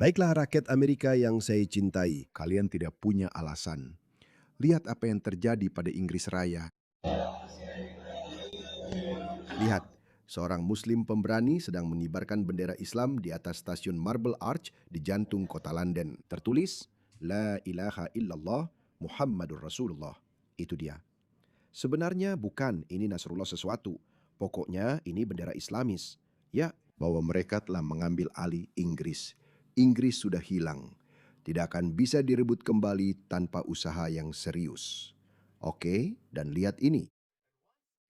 Baiklah rakyat Amerika yang saya cintai, kalian tidak punya alasan. Lihat apa yang terjadi pada Inggris Raya. Lihat, seorang muslim pemberani sedang mengibarkan bendera Islam di atas stasiun Marble Arch di jantung kota London. Tertulis, La ilaha illallah Muhammadur Rasulullah. Itu dia. Sebenarnya bukan ini Nasrullah sesuatu. Pokoknya ini bendera Islamis. Ya, bahwa mereka telah mengambil alih Inggris. Inggris sudah hilang. Tidak akan bisa direbut kembali tanpa usaha yang serius. Oke, dan lihat ini.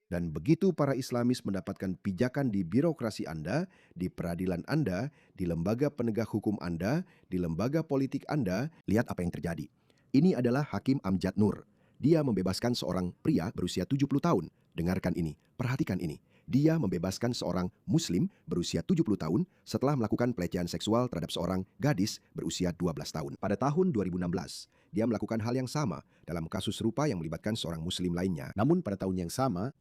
Dan begitu para Islamis mendapatkan pijakan di birokrasi Anda, di peradilan Anda, di lembaga penegak hukum Anda, di lembaga politik Anda, lihat apa yang terjadi. Ini adalah Hakim Amjad Nur. Dia membebaskan seorang pria berusia 70 tahun. Dengarkan ini, perhatikan ini. Dia membebaskan seorang muslim berusia 70 tahun setelah melakukan pelecehan seksual terhadap seorang gadis berusia 12 tahun. Pada tahun 2016, dia melakukan hal yang sama dalam kasus serupa yang melibatkan seorang muslim lainnya. Namun pada tahun yang sama,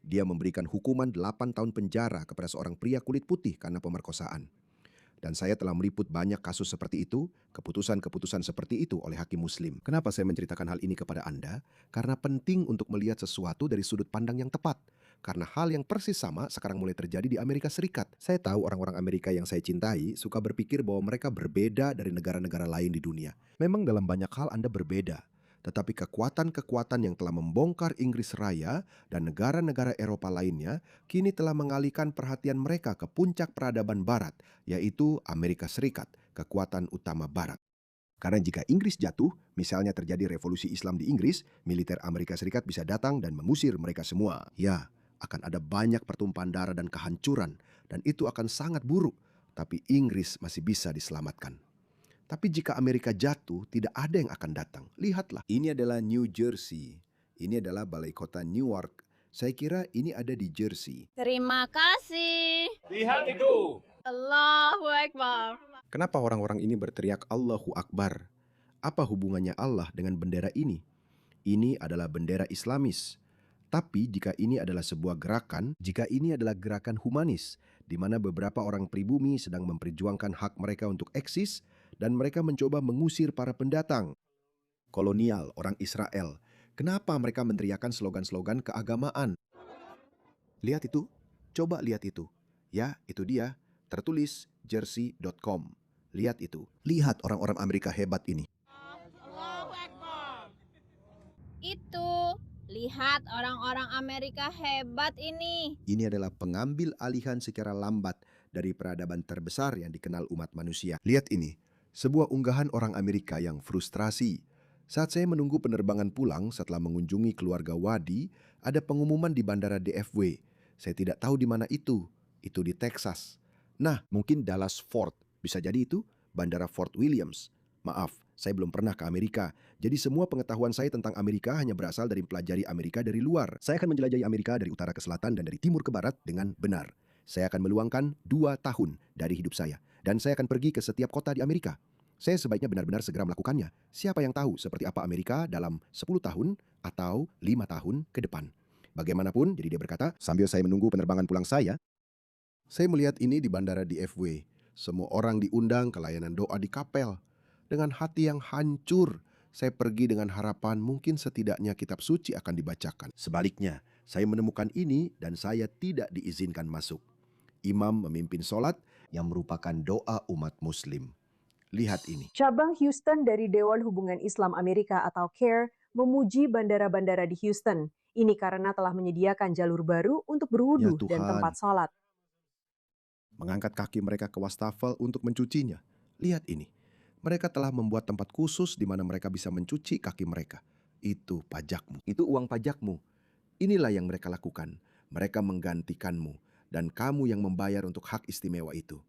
dia memberikan hukuman 8 tahun penjara kepada seorang pria kulit putih karena pemerkosaan. Dan saya telah meliput banyak kasus seperti itu, keputusan-keputusan seperti itu oleh hakim muslim. Kenapa saya menceritakan hal ini kepada Anda? Karena penting untuk melihat sesuatu dari sudut pandang yang tepat. Karena hal yang persis sama sekarang mulai terjadi di Amerika Serikat. Saya tahu orang-orang Amerika yang saya cintai suka berpikir bahwa mereka berbeda dari negara-negara lain di dunia. Memang dalam banyak hal Anda berbeda. Tetapi kekuatan-kekuatan yang telah membongkar Inggris Raya dan negara-negara Eropa lainnya kini telah mengalihkan perhatian mereka ke puncak peradaban Barat, yaitu Amerika Serikat, kekuatan utama Barat. Karena jika Inggris jatuh, misalnya terjadi revolusi Islam di Inggris, militer Amerika Serikat bisa datang dan mengusir mereka semua. Ya, akan ada banyak pertumpahan darah dan kehancuran, dan itu akan sangat buruk. Tapi Inggris masih bisa diselamatkan. Tapi jika Amerika jatuh, tidak ada yang akan datang. Lihatlah, ini adalah New Jersey. Ini adalah balai kota Newark. Saya kira ini ada di Jersey. Terima kasih. Lihat itu. Allahu Akbar. Kenapa orang-orang ini berteriak Allahu Akbar? Apa hubungannya Allah dengan bendera ini? Ini adalah bendera Islamis. Tapi jika ini adalah sebuah gerakan, jika ini adalah gerakan humanis, di mana beberapa orang pribumi sedang memperjuangkan hak mereka untuk eksis, dan mereka mencoba mengusir para pendatang kolonial orang Israel. Kenapa mereka meneriakkan slogan-slogan keagamaan? Lihat itu, coba lihat itu. Ya, itu dia, tertulis jersey.com. Lihat itu, lihat orang-orang Amerika hebat ini. Allahu Akbar. Itu, lihat orang-orang Amerika hebat ini. Ini adalah pengambil alihan secara lambat dari peradaban terbesar yang dikenal umat manusia. Lihat ini, sebuah unggahan orang Amerika yang frustrasi. Saat saya menunggu penerbangan pulang setelah mengunjungi keluarga Wadi, ada pengumuman di bandara DFW. Saya tidak tahu di mana itu. Itu di Texas. Nah, mungkin Dallas Fort. Bisa jadi itu Bandara Fort Williams. Maaf, saya belum pernah ke Amerika. Jadi semua pengetahuan saya tentang Amerika hanya berasal dari mempelajari Amerika dari luar. Saya akan menjelajahi Amerika dari utara ke selatan dan dari timur ke barat dengan benar. Saya akan meluangkan 2 tahun dari hidup saya. Dan saya akan pergi ke setiap kota di Amerika. Saya sebaiknya benar-benar segera melakukannya. Siapa yang tahu seperti apa Amerika dalam 10 tahun atau 5 tahun ke depan. Bagaimanapun, jadi dia berkata, sambil saya menunggu penerbangan pulang saya melihat ini di bandara DFW. Semua orang diundang ke layanan doa di kapel. Dengan hati yang hancur, saya pergi dengan harapan mungkin setidaknya kitab suci akan dibacakan. Sebaliknya, saya menemukan ini dan saya tidak diizinkan masuk. Imam memimpin sholat yang merupakan doa umat muslim. Lihat ini. Cabang Houston dari Dewan Hubungan Islam Amerika atau CARE memuji bandara-bandara di Houston. Ini karena telah menyediakan jalur baru untuk Ya berwudu dan Tuhan. tempat sholat. Mengangkat kaki mereka ke wastafel untuk mencucinya. Lihat ini. Mereka telah membuat tempat khusus di mana mereka bisa mencuci kaki mereka. Itu pajakmu. Itu uang pajakmu. Inilah yang mereka lakukan. Mereka menggantikanmu. Dan kamu yang membayar untuk hak istimewa itu.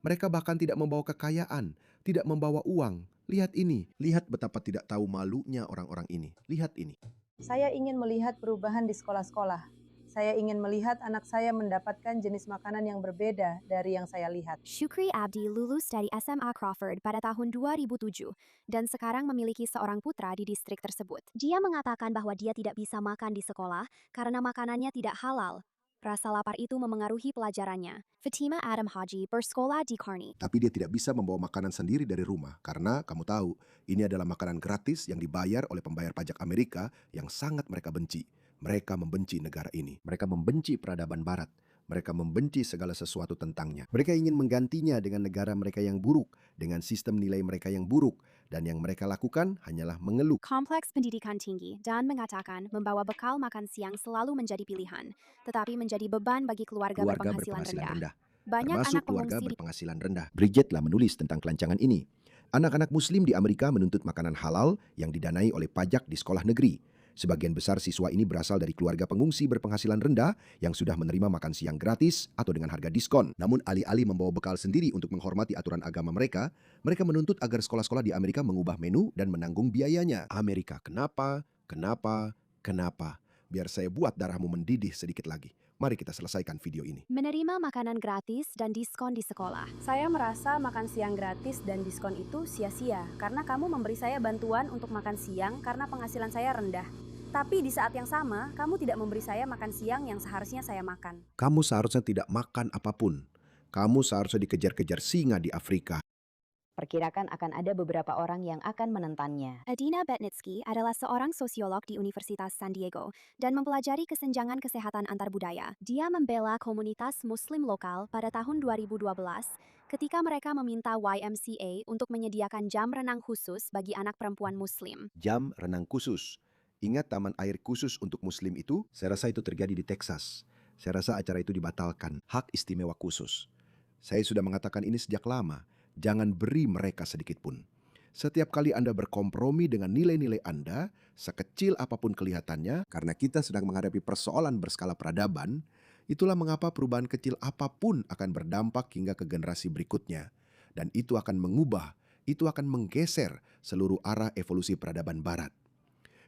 Mereka bahkan tidak membawa kekayaan. Tidak membawa uang. Lihat ini. Lihat betapa tidak tahu malunya orang-orang ini. Lihat ini. Saya ingin melihat perubahan di sekolah-sekolah. Saya ingin melihat anak saya mendapatkan jenis makanan yang berbeda dari yang saya lihat. Shukri Abdi lulus dari SMA Crawford pada tahun 2007 dan sekarang memiliki seorang putra di distrik tersebut. Dia mengatakan bahwa dia tidak bisa makan di sekolah karena makanannya tidak halal. Rasa lapar itu memengaruhi pelajarannya. Fatima Adam Haji bersekolah di Kearney. Tapi dia tidak bisa membawa makanan sendiri dari rumah karena kamu tahu, ini adalah makanan gratis yang dibayar oleh pembayar pajak Amerika yang sangat mereka benci. Mereka membenci negara ini. Mereka membenci peradaban barat. Mereka membenci segala sesuatu tentangnya. Mereka ingin menggantinya dengan negara mereka yang buruk, dengan sistem nilai mereka yang buruk, dan yang mereka lakukan hanyalah mengeluh. Kompleks pendidikan tinggi dan mengatakan membawa bekal makan siang selalu menjadi pilihan, tetapi menjadi beban bagi keluarga berpenghasilan rendah. Banyak Termasuk anak keluarga pengungsi berpenghasilan rendah. Bridget telah menulis tentang kelancangan ini. Anak-anak Muslim di Amerika menuntut makanan halal yang didanai oleh pajak di sekolah negeri. Sebagian besar siswa ini berasal dari keluarga pengungsi berpenghasilan rendah yang sudah menerima makan siang gratis atau dengan harga diskon. Namun alih-alih membawa bekal sendiri untuk menghormati aturan agama mereka, mereka menuntut agar sekolah-sekolah di Amerika mengubah menu dan menanggung biayanya. Amerika, kenapa? Biar saya buat darahmu mendidih sedikit lagi. Mari kita selesaikan video ini. menerima makanan gratis dan diskon di sekolah. Saya merasa makan siang gratis dan diskon itu sia-sia karena kamu memberi saya bantuan untuk makan siang karena penghasilan saya rendah. Tapi di saat yang sama, kamu tidak memberi saya makan siang yang seharusnya saya makan. Kamu seharusnya tidak makan apapun. Kamu seharusnya dikejar-kejar singa di Afrika. Perkirakan akan ada beberapa orang yang akan menentangnya. Adina Betnitsky adalah seorang sosiolog di Universitas San Diego dan mempelajari kesenjangan kesehatan antar budaya. Dia membela komunitas Muslim lokal pada tahun 2012 ketika mereka meminta YMCA untuk menyediakan jam renang khusus bagi anak perempuan Muslim. Jam renang khusus. Ingat taman air khusus untuk Muslim itu? Saya rasa itu terjadi di Texas. Saya rasa acara itu dibatalkan. Hak istimewa khusus. Saya sudah mengatakan ini sejak lama. Jangan beri mereka sedikit pun. Setiap kali Anda berkompromi dengan nilai-nilai Anda, sekecil apapun kelihatannya, karena kita sedang menghadapi persoalan berskala peradaban, itulah mengapa perubahan kecil apapun akan berdampak hingga ke generasi berikutnya. Dan itu akan mengubah, itu akan menggeser seluruh arah evolusi peradaban barat.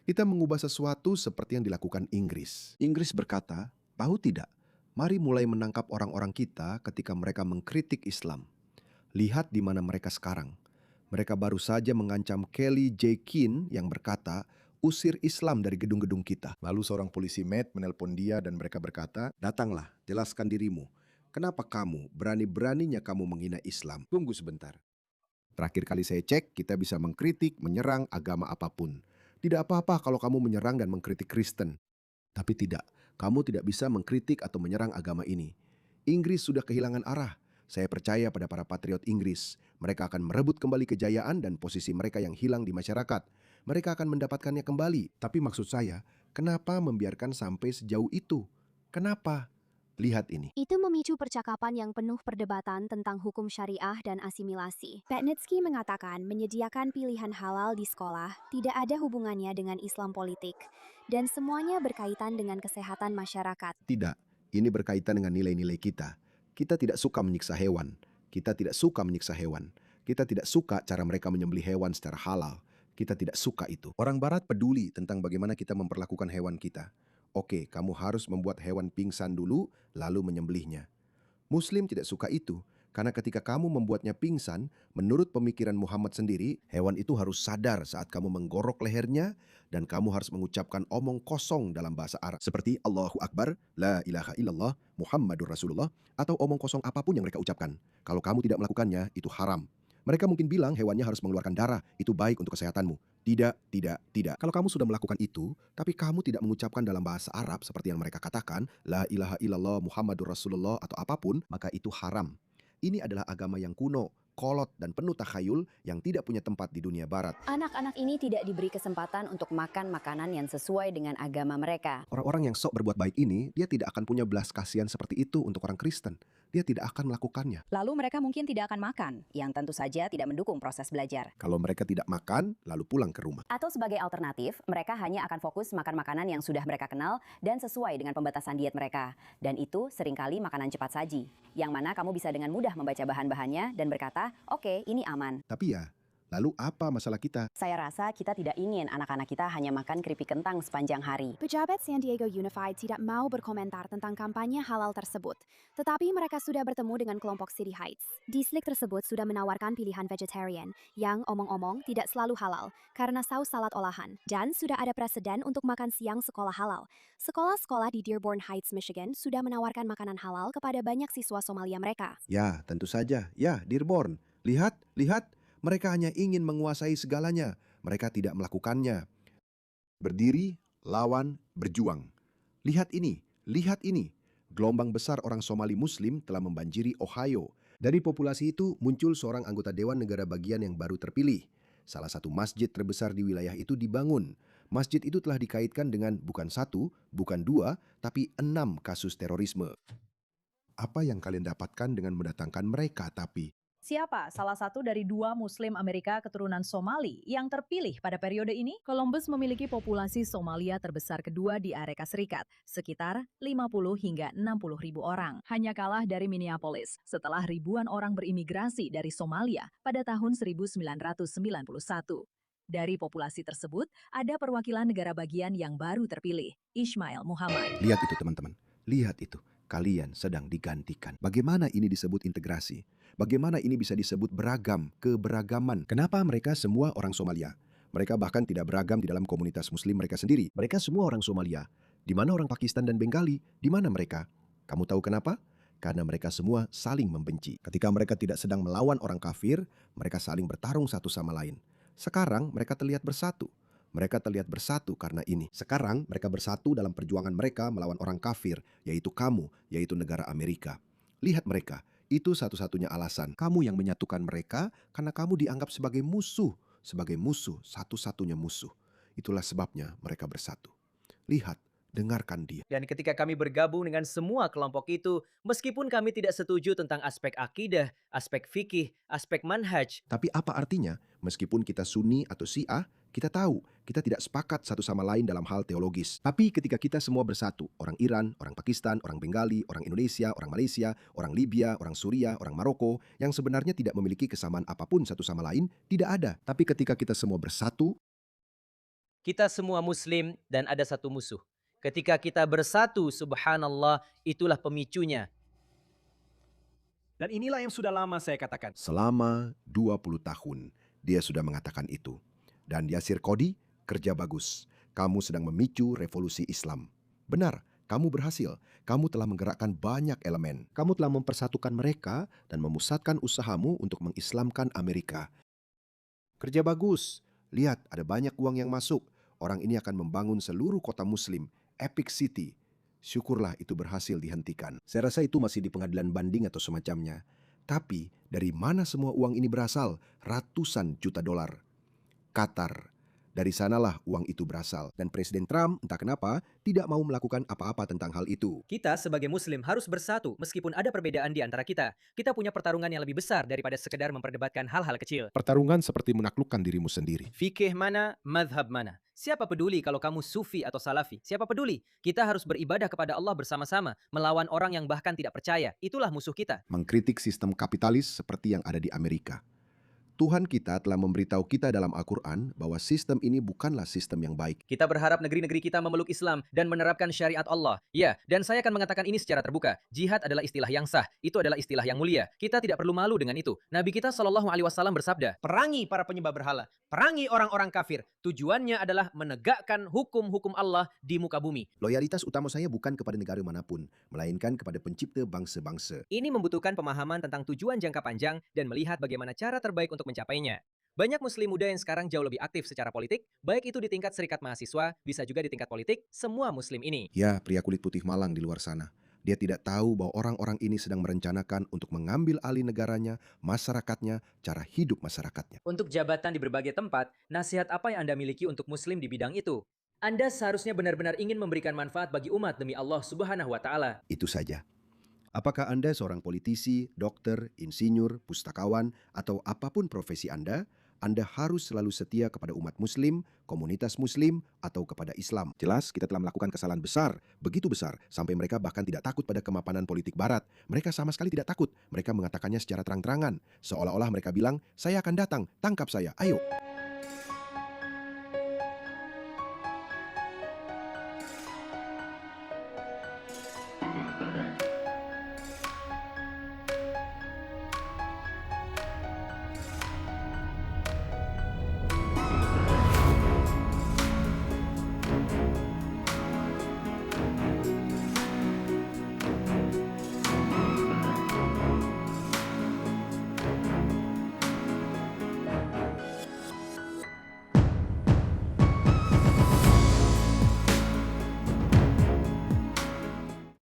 Kita mengubah sesuatu seperti yang dilakukan Inggris. Inggris berkata, tahu tidak, mari mulai menangkap orang-orang kita ketika mereka mengkritik Islam. Lihat di mana mereka sekarang. Mereka baru saja mengancam Kelly J. Keane yang berkata, usir Islam dari gedung-gedung kita. Lalu seorang polisi Met menelpon dia dan mereka berkata, datanglah, jelaskan dirimu. Kenapa kamu, berani-beraninya kamu menghina Islam? Tunggu sebentar. Terakhir kali saya cek, kita bisa mengkritik, menyerang agama apapun. Tidak apa-apa kalau kamu menyerang dan mengkritik Kristen. Tapi tidak, kamu tidak bisa mengkritik atau menyerang agama ini. Inggris sudah kehilangan arah. Saya percaya pada para patriot Inggris. Mereka akan merebut kembali kejayaan dan posisi mereka yang hilang di masyarakat. Mereka akan mendapatkannya kembali. Tapi maksud saya, kenapa membiarkan sampai sejauh itu? Kenapa? Lihat ini. Itu memicu percakapan yang penuh perdebatan tentang hukum syariah dan asimilasi. Betnitsky mengatakan menyediakan pilihan halal di sekolah tidak ada hubungannya dengan Islam politik, dan semuanya berkaitan dengan kesehatan masyarakat. Tidak, ini berkaitan dengan nilai-nilai kita. Kita tidak suka menyiksa hewan. Kita tidak suka menyiksa hewan. Kita tidak suka cara mereka menyembelih hewan secara halal. Kita tidak suka itu. Orang Barat peduli tentang bagaimana kita memperlakukan hewan kita. Oke, kamu harus membuat hewan pingsan dulu, lalu menyembelihnya. Muslim tidak suka itu, karena ketika kamu membuatnya pingsan, menurut pemikiran Muhammad sendiri, hewan itu harus sadar saat kamu menggorok lehernya, dan kamu harus mengucapkan omong kosong dalam bahasa Arab. Seperti Allahu Akbar, La ilaha illallah, Muhammadur Rasulullah, atau omong kosong apapun yang mereka ucapkan. Kalau kamu tidak melakukannya, itu haram. Mereka mungkin bilang hewannya harus mengeluarkan darah, itu baik untuk kesehatanmu. Tidak. Kalau kamu sudah melakukan itu, tapi kamu tidak mengucapkan dalam bahasa Arab seperti yang mereka katakan, La ilaha illallah, Muhammadur Rasulullah, atau apapun, maka itu haram. Ini adalah agama yang kuno, kolot, dan penuh takhayul yang tidak punya tempat di dunia barat. Anak-anak ini tidak diberi kesempatan untuk makan makanan yang sesuai dengan agama mereka. Orang-orang yang sok berbuat baik ini, dia tidak akan punya belas kasihan seperti itu untuk orang Kristen. Dia tidak akan melakukannya. Lalu mereka mungkin tidak akan makan, yang tentu saja tidak mendukung proses belajar. Kalau mereka tidak makan, lalu pulang ke rumah. Atau sebagai alternatif, mereka hanya akan fokus makan makanan yang sudah mereka kenal dan sesuai dengan pembatasan diet mereka. Dan itu seringkali makanan cepat saji, yang mana kamu bisa dengan mudah membaca bahan-bahannya dan berkata, oke, ini aman. Tapi ya, Lalu apa masalah kita? Saya rasa kita tidak ingin anak-anak kita hanya makan keripik kentang sepanjang hari. Pejabat San Diego Unified tidak mau berkomentar tentang kampanye halal tersebut, tetapi mereka sudah bertemu dengan kelompok City Heights. Distrik tersebut sudah menawarkan pilihan vegetarian yang omong-omong tidak selalu halal karena saus salad olahan, dan sudah ada preseden untuk makan siang sekolah halal. Sekolah-sekolah di Dearborn Heights, Michigan sudah menawarkan makanan halal kepada banyak siswa Somalia mereka. Ya, tentu saja. Ya, Dearborn. Lihat, lihat. Mereka hanya ingin menguasai segalanya. Mereka tidak melakukannya. Berdiri, lawan, berjuang. Lihat ini, lihat ini. Gelombang besar orang Somali Muslim telah membanjiri Ohio. Dari populasi itu muncul seorang anggota Dewan Negara Bagian yang baru terpilih. Salah satu masjid terbesar di wilayah itu dibangun. Masjid itu telah dikaitkan dengan bukan 1, bukan 2, tapi 6 kasus terorisme. Apa yang kalian dapatkan dengan mendatangkan mereka tapi? Siapa salah satu dari 2 Muslim Amerika keturunan Somali yang terpilih pada periode ini? Columbus memiliki populasi Somalia terbesar kedua di Amerika Serikat, sekitar 50 hingga 60 ribu orang. Hanya kalah dari Minneapolis setelah ribuan orang berimigrasi dari Somalia pada tahun 1991. Dari populasi tersebut, ada perwakilan negara bagian yang baru terpilih, Ismail Muhammad. Lihat itu teman-teman, lihat itu. Kalian sedang digantikan. Bagaimana ini disebut integrasi? Bagaimana ini bisa disebut beragam, keberagaman? Kenapa mereka semua orang Somalia? Mereka bahkan tidak beragam di dalam komunitas Muslim mereka sendiri. Mereka semua orang Somalia. Di mana orang Pakistan dan Bengali? Di mana mereka? Kamu tahu kenapa? Karena mereka semua saling membenci. Ketika mereka tidak sedang melawan orang kafir, mereka saling bertarung satu sama lain. Sekarang mereka terlihat bersatu. Mereka terlihat bersatu karena ini. Sekarang mereka bersatu dalam perjuangan mereka melawan orang kafir, yaitu kamu, yaitu negara Amerika. Lihat mereka, itu satu-satunya alasan. Kamu yang menyatukan mereka karena kamu dianggap sebagai musuh, satu-satunya musuh. Itulah sebabnya mereka bersatu. Lihat, dengarkan dia. Dan ketika kami bergabung dengan semua kelompok itu, meskipun kami tidak setuju tentang aspek akidah, aspek fikih, aspek manhaj, Tapi apa artinya? Meskipun kita Sunni atau Syiah, kita tahu kita tidak sepakat satu sama lain dalam hal teologis. Tapi ketika kita semua bersatu, orang Iran, orang Pakistan, orang Bengali, orang Indonesia, orang Malaysia, orang Libya, orang Suriah, orang Maroko, yang sebenarnya tidak memiliki kesamaan apapun satu sama lain, tidak ada. Tapi ketika kita semua bersatu, kita semua Muslim dan ada satu musuh. Ketika kita bersatu, subhanallah, itulah pemicunya. Dan inilah yang sudah lama saya katakan. selama 20 tahun, dia sudah mengatakan itu. Dan Yasir Qadhi, kerja bagus. Kamu sedang memicu revolusi Islam. Benar, kamu berhasil. Kamu telah menggerakkan banyak elemen. Kamu telah mempersatukan mereka dan memusatkan usahamu untuk mengislamkan Amerika. Kerja bagus. Lihat, ada banyak uang yang masuk. Orang ini akan membangun seluruh kota Muslim, Epic City. Syukurlah itu berhasil dihentikan. Saya rasa itu masih di pengadilan banding atau semacamnya. Tapi, dari mana semua uang ini berasal? Ratusan juta dolar. Qatar. Dari sanalah uang itu berasal. Dan Presiden Trump, entah kenapa, tidak mau melakukan apa-apa tentang hal itu. Kita sebagai Muslim harus bersatu meskipun ada perbedaan di antara kita. Kita punya pertarungan yang lebih besar daripada sekedar memperdebatkan hal-hal kecil. Pertarungan seperti menaklukkan dirimu sendiri. Fikih mana, madhab mana. Siapa peduli kalau kamu sufi atau salafi? Siapa peduli? Kita harus beribadah kepada Allah bersama-sama, melawan orang yang bahkan tidak percaya. Itulah musuh kita. Mengkritik sistem kapitalis seperti yang ada di Amerika. Tuhan kita telah memberitahu kita dalam Al-Quran bahwa sistem ini bukanlah sistem yang baik. Kita berharap negeri-negeri kita memeluk Islam dan menerapkan syariat Allah. Ya, dan saya akan mengatakan ini secara terbuka. Jihad adalah istilah yang sah. Itu adalah istilah yang mulia. Kita tidak perlu malu dengan itu. Nabi kita SAW bersabda, perangi para penyembah berhala. Perangi orang-orang kafir. Tujuannya adalah menegakkan hukum-hukum Allah di muka bumi. Loyalitas utama saya bukan kepada negara manapun, melainkan kepada pencipta bangsa-bangsa. Ini membutuhkan pemahaman tentang tujuan jangka panjang dan melihat bagaimana cara terbaik untuk mencapainya. Banyak muslim muda yang sekarang jauh lebih aktif secara politik, baik itu di tingkat serikat mahasiswa, bisa juga di tingkat politik, semua muslim ini. Ya, pria kulit putih malang di luar sana. Dia tidak tahu bahwa orang-orang ini sedang merencanakan untuk mengambil alih negaranya, masyarakatnya, cara hidup masyarakatnya. Untuk jabatan di berbagai tempat, nasihat apa yang Anda miliki untuk muslim di bidang itu? Anda seharusnya benar-benar ingin memberikan manfaat bagi umat demi Allah Subhanahu wa Ta'ala. Itu saja. Apakah Anda seorang politisi, dokter, insinyur, pustakawan, atau apapun profesi Anda Anda harus selalu setia kepada umat muslim, komunitas muslim, atau kepada Islam. Jelas kita telah melakukan kesalahan besar, begitu besar, sampai mereka bahkan tidak takut pada kemapanan politik barat. Mereka sama sekali tidak takut. Mereka mengatakannya secara terang-terangan. Seolah-olah mereka bilang, saya akan datang, tangkap saya, ayo.